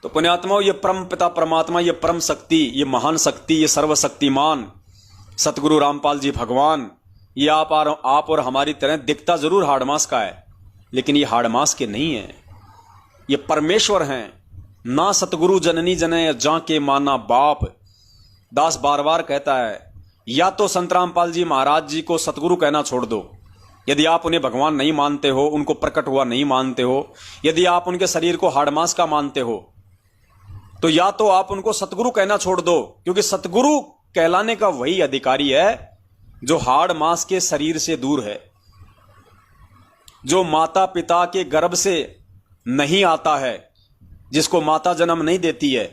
तो पुण्यात्माओं, ये परम पिता परमात्मा, ये परम शक्ति, ये महान शक्ति, ये सर्वशक्तिमान सतगुरु रामपाल जी भगवान, ये आप और हमारी तरह दिखता जरूर हाड़मास का है, लेकिन ये हाड़मास के नहीं है। ये परमेश्वर हैं। ना सतगुरु जननी जने जाके माना बाप। दास बार बार कहता है, या तो संत रामपाल जी महाराज जी को सतगुरु कहना छोड़ दो, यदि आप उन्हें भगवान नहीं मानते हो, उनको प्रकट हुआ नहीं मानते हो, यदि आप उनके शरीर को हाड़मास का मानते हो, तो या तो आप उनको सतगुरु कहना छोड़ दो, क्योंकि सतगुरु कहलाने का वही अधिकारी है जो हाड़ मांस के शरीर से दूर है, जो माता पिता के गर्भ से नहीं आता है, जिसको माता जन्म नहीं देती है,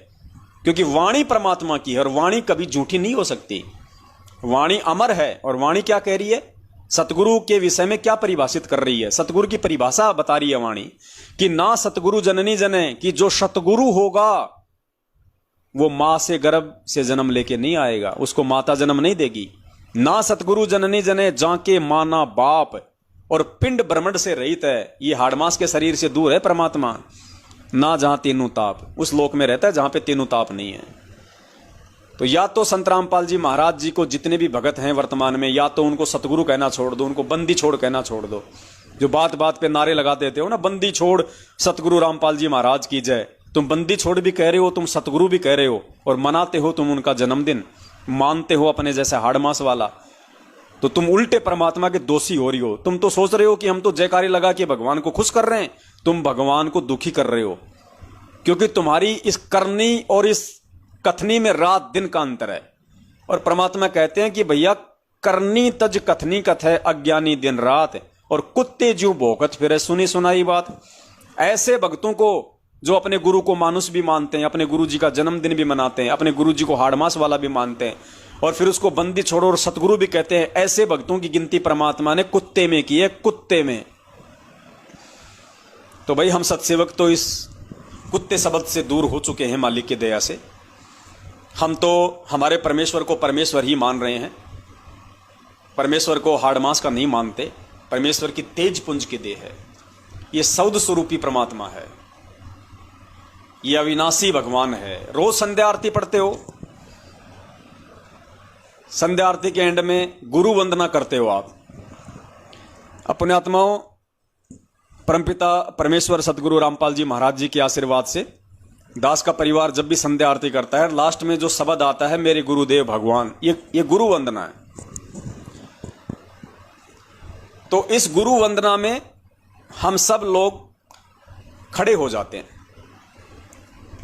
क्योंकि वाणी परमात्मा की है और वाणी कभी झूठी नहीं हो सकती। वाणी अमर है। और वाणी क्या कह रही है, सतगुरु के विषय में क्या परिभाषित कर रही है, सतगुरु की परिभाषा बता रही है वाणी कि ना सतगुरु जननी जने, कि जो सतगुरु होगा वो मां से गर्भ से जन्म लेके नहीं आएगा, उसको माता जन्म नहीं देगी। ना सतगुरु जननी जने जाके माना बाप, और पिंड ब्रह्मंड से रहित है, ये हाड़मास के शरीर से दूर है परमात्मा। ना जहां तीनों ताप, उस लोक में रहता है जहां पे तीनों ताप नहीं है। तो या तो संत रामपाल जी महाराज जी को जितने भी भगत हैं वर्तमान में, या तो उनको सतगुरु कहना छोड़ दो, उनको बंदी छोड़ कहना छोड़ दो। जो बात बात पे नारे लगा देते हो ना, बंदी छोड़ सतगुरु रामपाल जी महाराज की जय, तुम बंदी छोड़ भी कह रहे हो, तुम सतगुरु भी कह रहे हो, और मनाते हो तुम उनका जन्मदिन, मानते हो अपने जैसे हाड़मास वाला, तो तुम उल्टे परमात्मा के दोषी हो रही हो। तुम तो सोच रहे हो कि हम तो जयकारी लगा के भगवान को खुश कर रहे हैं, तुम भगवान को दुखी कर रहे हो, क्योंकि तुम्हारी इस करनी और इस कथनी में रात दिन का अंतर है। और परमात्मा कहते हैं कि भैया करनी तज कथनी कथ है, अज्ञानी दिन रात, और कुत्ते जीव भोकत फिरे सुनी सुनाई बात। ऐसे भक्तों को जो अपने गुरु को मानुष भी मानते हैं, अपने गुरु जी का जन्मदिन भी मनाते हैं, अपने गुरु जी को हाड़मास वाला भी मानते हैं, और फिर उसको बंदी छोड़ो और सतगुरु भी कहते हैं, ऐसे भक्तों की गिनती परमात्मा ने कुत्ते में की है, कुत्ते में। तो भाई हम सत्सेवक तो इस कुत्ते शब्द से दूर हो चुके हैं मालिक की दया से। हम तो हमारे परमेश्वर को परमेश्वर ही मान रहे हैं, परमेश्वर को हाड़मास का नहीं मानते। परमेश्वर की तेज पुंज की देह है, ये सौद स्वरूपी परमात्मा है, ये अविनाशी भगवान है। रोज संध्या आरती पढ़ते हो, संध्या आरती के एंड में गुरु वंदना करते हो आप। अपने आत्माओं, परमपिता परमेश्वर सतगुरु रामपाल जी महाराज जी के आशीर्वाद से दास का परिवार जब भी संध्या आरती करता है, लास्ट में जो शब्द आता है मेरे गुरुदेव भगवान, ये गुरु वंदना है। तो इस गुरु वंदना में हम सब लोग खड़े हो जाते हैं।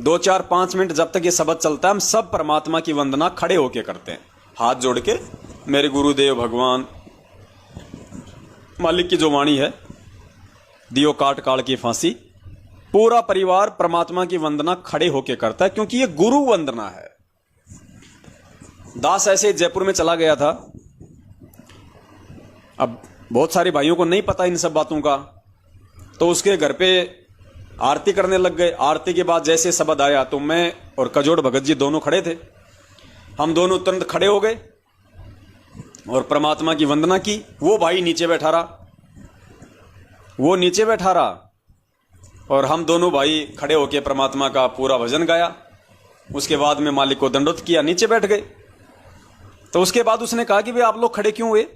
2 4 5 मिनट जब तक ये शब्द चलता है, हम सब परमात्मा की वंदना खड़े होके करते हैं, हाथ जोड़ के, मेरे गुरुदेव भगवान। मालिक की जो वाणी है, दियो काट काल की फांसी, पूरा परिवार परमात्मा की वंदना खड़े होके करता है, क्योंकि ये गुरु वंदना है। दास ऐसे जयपुर में चला गया था। अब बहुत सारे भाइयों को नहीं पता इन सब बातों का, तो उसके घर पे आरती करने लग गए। आरती के बाद जैसे शब्द आया तो मैं और कजोड़ भगत जी दोनों खड़े थे। हम दोनों तुरंत खड़े हो गए और परमात्मा की वंदना की। वो भाई नीचे बैठा रहा, और हम दोनों भाई खड़े होकर परमात्मा का पूरा भजन गाया। उसके बाद में मालिक को दंडोत किया, नीचे बैठ गए। तो उसके बाद उसने कहा कि भाई आप लोग खड़े क्यों हुए,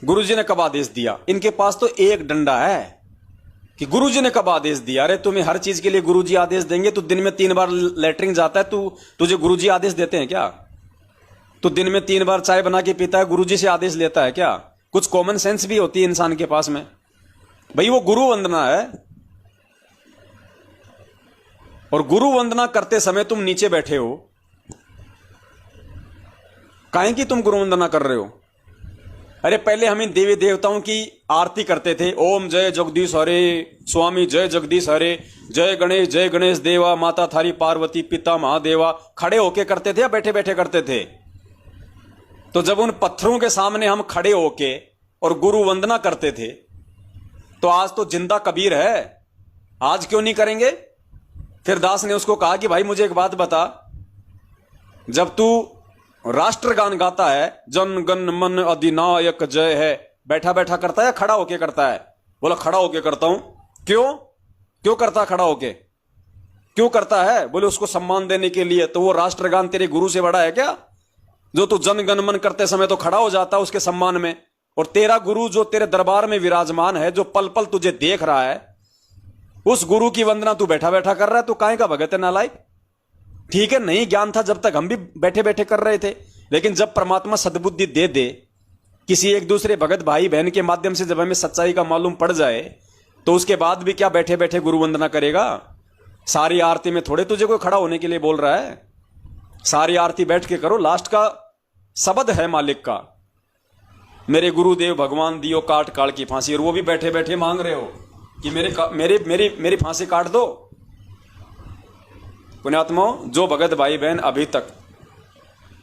गुरुजी ने कब आदेश दिया। इनके पास तो एक डंडा है कि गुरुजी ने कब आदेश दिया। अरे तुम्हें हर चीज के लिए गुरुजी आदेश देंगे, तो दिन में 3 बार लेटरिन जाता है, तुझे गुरुजी आदेश देते हैं क्या? तो दिन में 3 बार चाय बना के पीता है, गुरुजी से आदेश लेता है क्या? कुछ कॉमन सेंस भी होती है इंसान के पास में। भाई वो गुरु वंदना है, और गुरु वंदना करते समय तुम नीचे बैठे हो, काहे की तुम गुरु वंदना कर रहे हो? अरे पहले हम इन देवी देवताओं की आरती करते थे, ओम जय जगदीश हरे, स्वामी जय जगदीश हरे, जय गणेश देवा, माता थारी पार्वती, पिता महादेवा, खड़े होके करते थे या बैठे बैठे करते थे? तो जब उन पत्थरों के सामने हम खड़े होके और गुरु वंदना करते थे, तो आज तो जिंदा कबीर है, आज क्यों नहीं करेंगे? फिर दास ने उसको कहा कि भाई मुझे एक बात बता, जब तू राष्ट्रगान गाता है, जन गण मन अधिनायक जय है, बैठा बैठा करता है या खड़ा होके करता है? बोला खड़ा होके करता हूं। क्यों करता खड़ा होके? क्यों करता है? बोले उसको सम्मान देने के लिए। तो वो राष्ट्रगान तेरे गुरु से बड़ा है क्या, जो तू जन गण मन करते समय तो खड़ा हो जाता उसके सम्मान में? और तेरा गुरु जो तेरे दरबार में विराजमान है, जो पल पल तुझे देख रहा है, उस गुरु की वंदना तू बैठा बैठा कर रहा है। तू काहे का भगत है नालायक? ठीक है, नहीं ज्ञान था जब तक हम भी बैठे बैठे कर रहे थे, लेकिन जब परमात्मा सद्बुद्धि दे दे, किसी एक दूसरे भगत भाई बहन के माध्यम से जब हमें सच्चाई का मालूम पड़ जाए, तो उसके बाद भी क्या बैठे बैठे गुरु वंदना करेगा? सारी आरती में थोड़े तुझे कोई खड़ा होने के लिए बोल रहा है। सारी आरती बैठ के करो, लास्ट का शब्द है मालिक का, मेरे गुरुदेव भगवान दियो काट काल की फांसी। और वो भी बैठे बैठे मांग रहे हो कि मेरी फांसी काट दो। पुण्यात्माओं, जो भगत भाई बहन अभी तक,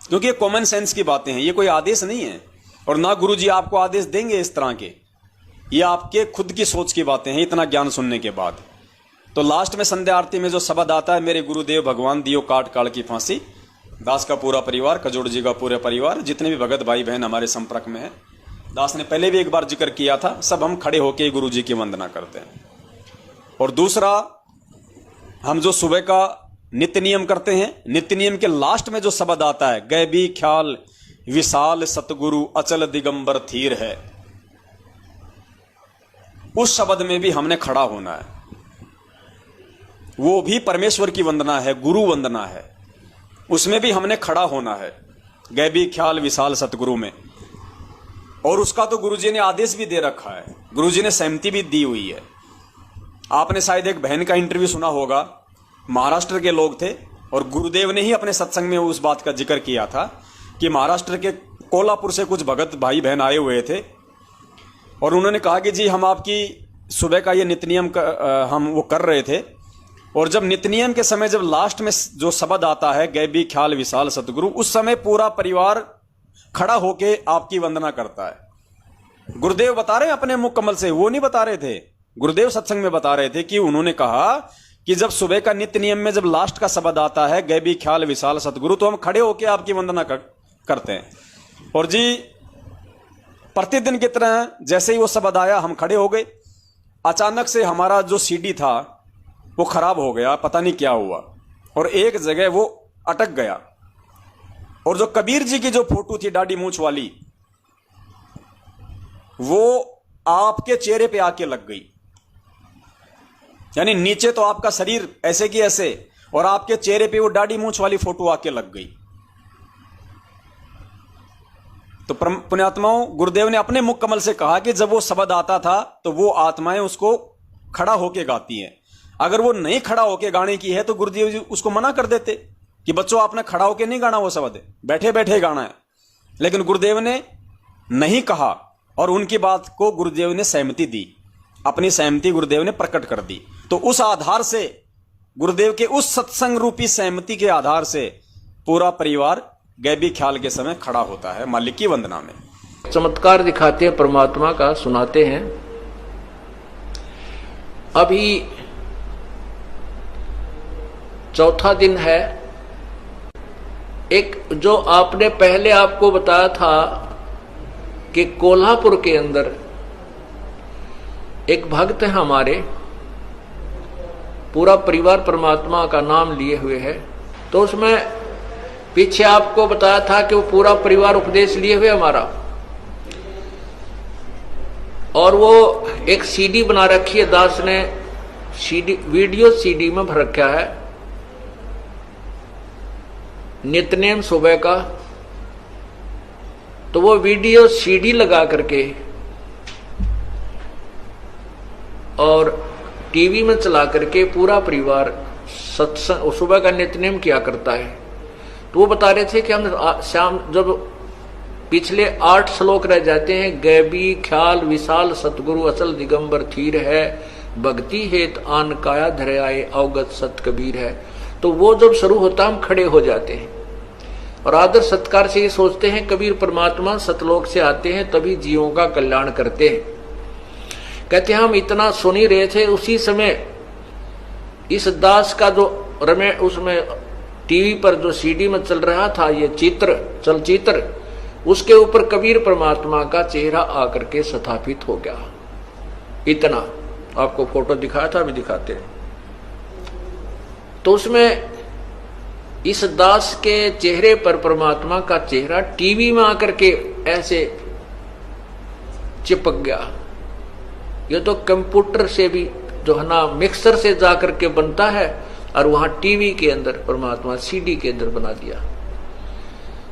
क्योंकि ये कॉमन सेंस की बातें हैं, ये कोई आदेश नहीं है, और ना गुरु जी आपको आदेश देंगे इस तरह के, ये आपके खुद की सोच की बातें हैं इतना ज्ञान सुनने के बाद। तो लास्ट में संध्या आरती में जो शब्द आता है, मेरे गुरुदेव भगवान दियो काट काल की फांसी, दास का पूरा परिवार, कजोड़ जी का पूरा परिवार, जितने भी भगत भाई बहन हमारे संपर्क में है, दास ने पहले भी एक बार जिक्र किया था, सब हम खड़े होकर गुरु जी की वंदना करते हैं। और दूसरा, हम जो सुबह का नित्य नियम करते हैं, नित्य नियम के लास्ट में जो शब्द आता है, गैबी ख्याल विशाल सतगुरु अचल दिगंबर थीर है, उस शब्द में भी हमने खड़ा होना है। वो भी परमेश्वर की वंदना है, गुरु वंदना है, उसमें भी हमने खड़ा होना है, गैबी ख्याल विशाल सतगुरु में। और उसका तो गुरुजी ने आदेश भी दे रखा है, गुरुजी ने सहमति भी दी हुई है। आपने शायद एक बहन का इंटरव्यू सुना होगा, महाराष्ट्र के लोग थे, और गुरुदेव ने ही अपने सत्संग में उस बात का जिक्र किया था कि महाराष्ट्र के कोल्हापुर से कुछ भगत भाई बहन आए हुए थे, और उन्होंने कहा कि जी हम आपकी सुबह का ये नित्य नियम हम वो कर रहे थे, और जब नित्य नियम के समय जब लास्ट में जो शब्द आता है, गैबी ख्याल विशाल सतगुरु, उस समय पूरा परिवार खड़ा होके आपकी वंदना करता है। गुरुदेव बता रहे हैं अपने मुख कमल से, वो नहीं बता रहे थे, गुरुदेव सत्संग में बता रहे थे कि उन्होंने कहा कि जब सुबह का नित्य नियम में जब लास्ट का शब्द आता है, गैबी ख्याल विशाल सतगुरु, तो हम खड़े होके आपकी वंदना करते हैं। और जी प्रतिदिन की तरह जैसे ही वो शब्द आया, हम खड़े हो गए। अचानक से हमारा जो सीडी था वो खराब हो गया, पता नहीं क्या हुआ, और एक जगह वो अटक गया, और जो कबीर जी की जो फोटो थी दाढ़ी मूंछ वाली, वो आपके चेहरे पे आके लग गई। यानी नीचे तो आपका शरीर ऐसे की ऐसे, और आपके चेहरे पे वो दाढ़ी मूंछ वाली फोटो आके लग गई। तो पुण्यात्माओं, गुरुदेव ने अपने मुख कमल से कहा कि जब वो शब्द आता था तो वो आत्माएं उसको खड़ा होके गाती हैं। अगर वो नहीं खड़ा होके गाने की है तो गुरुदेव जी उसको मना कर देते कि बच्चों आपने खड़ा होके नहीं गाना, वो शब्द बैठे बैठे गाना है। लेकिन गुरुदेव ने नहीं कहा, और उनकी बात को गुरुदेव ने सहमति दी, अपनी सहमति गुरुदेव ने प्रकट कर दी। तो उस आधार से, गुरुदेव के उस सत्संग रूपी सहमति के आधार से पूरा परिवार गैबी ख्याल के समय खड़ा होता है मालिक की वंदना में। चमत्कार दिखाते हैं, परमात्मा का सुनाते हैं। अभी चौथा दिन है। एक जो आपने पहले आपको बताया था कि कोल्हापुर के अंदर एक भक्त है हमारे, पूरा परिवार परमात्मा का नाम लिए हुए है, तो उसमें पीछे आपको बताया था कि वो पूरा परिवार उपदेश लिए हुए हमारा, और वो एक सीडी बना रखी है, दास ने सीडी, वीडियो सीडी में भर रखा है, नित्यनेम सुबह का। तो वो वीडियो सीडी लगा करके और टीवी में चला करके पूरा परिवार सत्संग सुबह का नित्यनेम किया करता है। तो वो बता रहे थे कि हम शाम जब पिछले 8 श्लोक रह जाते हैं, गैबी ख्याल विशाल सतगुरु अचल दिगंबर थीर है, भक्ति हेत आन काया धरयाए अवगत सत कबीर है। तो वो जब शुरू होता हम खड़े हो जाते हैं और आदर सत्कार से ये सोचते हैं कबीर परमात्मा सतलोक से आते हैं तभी जीवों का कल्याण करते हैं। कहते हैं हम इतना सुन ही रहे थे, उसी समय इस दास का जो रमे उसमें टीवी पर जो सीडी में चल रहा था ये चलचित्र, उसके ऊपर कबीर परमात्मा का चेहरा आकर के स्थापित हो गया। इतना आपको फोटो दिखाया था, अभी दिखाते हैं। तो उसमें इस दास के चेहरे पर परमात्मा का चेहरा टीवी में आकर के ऐसे चिपक गया। ये तो कंप्यूटर से भी जो है ना मिक्सर से जाकर के बनता है, और वहां टीवी के अंदर परमात्मा सीडी के अंदर बना दिया।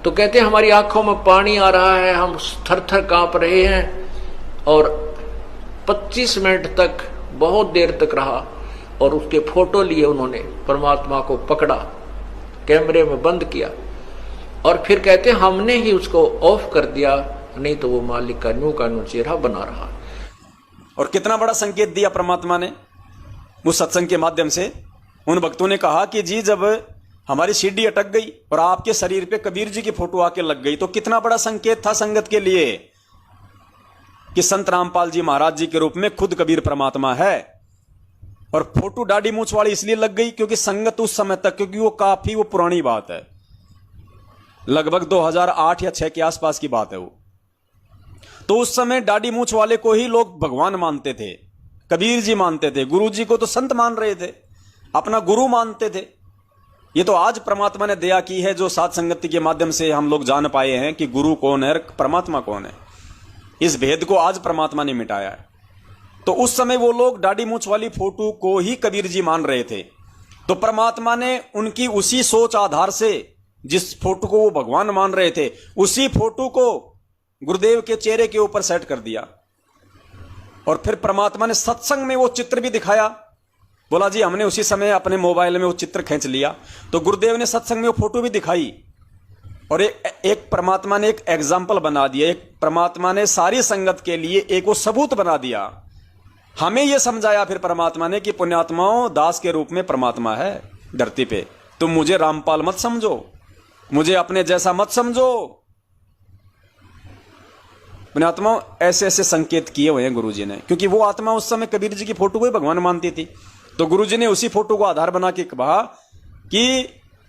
तो कहते हैं हमारी आंखों में पानी आ रहा है, हम थर थर कांप रहे हैं, और 25 मिनट तक बहुत देर तक रहा, और उसके फोटो लिए उन्होंने, परमात्मा को पकड़ा, कैमरे में बंद किया, और फिर कहते हैं हमने ही उसको ऑफ कर दिया, नहीं तो वो मालिक का न्यू चेहरा बना रहा। और कितना बड़ा संकेत दिया परमात्मा ने उस सत्संग के माध्यम से। उन भक्तों ने कहा कि जी जब हमारी सीढ़ी अटक गई और आपके शरीर पे कबीर जी की फोटो आके लग गई, तो कितना बड़ा संकेत था संगत के लिए कि संत रामपाल जी महाराज जी के रूप में खुद कबीर परमात्मा है। और फोटो दाढ़ी मूछ वाली इसलिए लग गई क्योंकि संगत उस समय तक, क्योंकि वो काफी वो पुरानी बात है, लगभग 2008 या 6 के आसपास की बात है वो। तो उस समय दाढ़ी मूछ वाले को ही लोग भगवान मानते थे, कबीर जी मानते थे, गुरु जी को तो संत मान रहे थे, अपना गुरु मानते थे। ये तो आज परमात्मा ने दया की है, जो साथ संगति के माध्यम से हम लोग जान पाए हैं कि गुरु कौन है, परमात्मा कौन है। इस भेद को आज परमात्मा ने मिटाया है। तो उस समय वो लोग दाढ़ी मूछ वाली फोटो को ही कबीर जी मान रहे थे। तो परमात्मा ने उनकी उसी सोच आधार से, जिस फोटो को वो भगवान मान रहे थे, उसी फोटो को गुरुदेव के चेहरे के ऊपर सेट कर दिया। और फिर परमात्मा ने सत्संग में वो चित्र भी दिखाया। बोला जी हमने उसी समय अपने मोबाइल में वो चित्र खींच लिया, तो गुरुदेव ने सत्संग में वो फोटो भी दिखाई। और एक परमात्मा ने एक एग्जाम्पल बना दिया, एक परमात्मा ने सारी संगत के लिए एक वो सबूत बना दिया। हमें यह समझाया फिर परमात्मा ने कि पुण्यात्माओं, दास के रूप में परमात्मा है धरती पे, तुम मुझे रामपाल मत समझो, मुझे अपने जैसा मत समझो। पुण्यात्माओं, ऐसे ऐसे संकेत किए हुए हैं गुरुजी ने, क्योंकि वो आत्मा उस समय कबीर जी की फोटो को ही भगवान मानती थी। तो गुरुजी ने उसी फोटो को आधार बना के कहा कि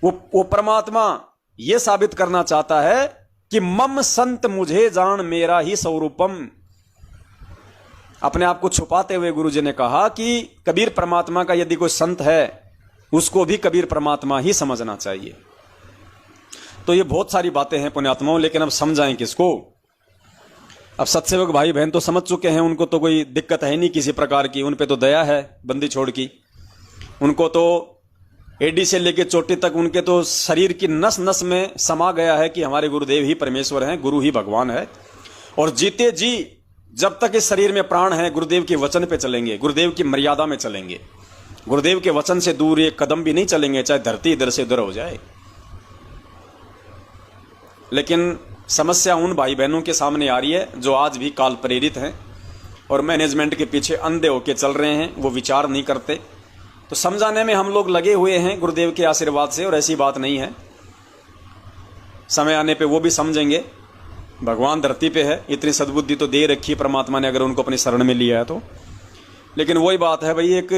वो परमात्मा ये साबित करना चाहता है कि मम संत मुझे जान मेरा ही स्वरूपम। अपने आप को छुपाते हुए गुरुजी ने कहा कि कबीर परमात्मा का यदि कोई संत है, उसको भी कबीर परमात्मा ही समझना चाहिए। तो ये बहुत सारी बातें हैं पुण्यात्माओं, लेकिन अब समझाएं किसको। अब सत्सेवक भाई बहन तो समझ चुके हैं, उनको तो कोई दिक्कत है नहीं किसी प्रकार की, उन पे तो दया है बंदी छोड़ की। उनको तो एडी से लेके चोटी तक उनके तो शरीर की नस नस में समा गया है कि हमारे गुरुदेव ही परमेश्वर हैं, गुरु ही भगवान है। और जीते जी जब तक इस शरीर में प्राण है, गुरुदेव के वचन पे चलेंगे, गुरुदेव की मर्यादा में चलेंगे, गुरुदेव के वचन से दूर एक कदम भी नहीं चलेंगे, चाहे धरती इधर से उधर हो जाए। लेकिन समस्या उन भाई बहनों के सामने आ रही है जो आज भी काल प्रेरित हैं और मैनेजमेंट के पीछे अंधे होके चल रहे हैं, वो विचार नहीं करते। तो समझाने में हम लोग लगे हुए हैं गुरुदेव के आशीर्वाद से, और ऐसी बात नहीं है, समय आने पे वो भी समझेंगे। भगवान धरती पे है, इतनी सद्बुद्धि तो दे रखी है परमात्मा ने, अगर उनको अपनी शरण में लिया है तो। लेकिन वही बात है भाई, एक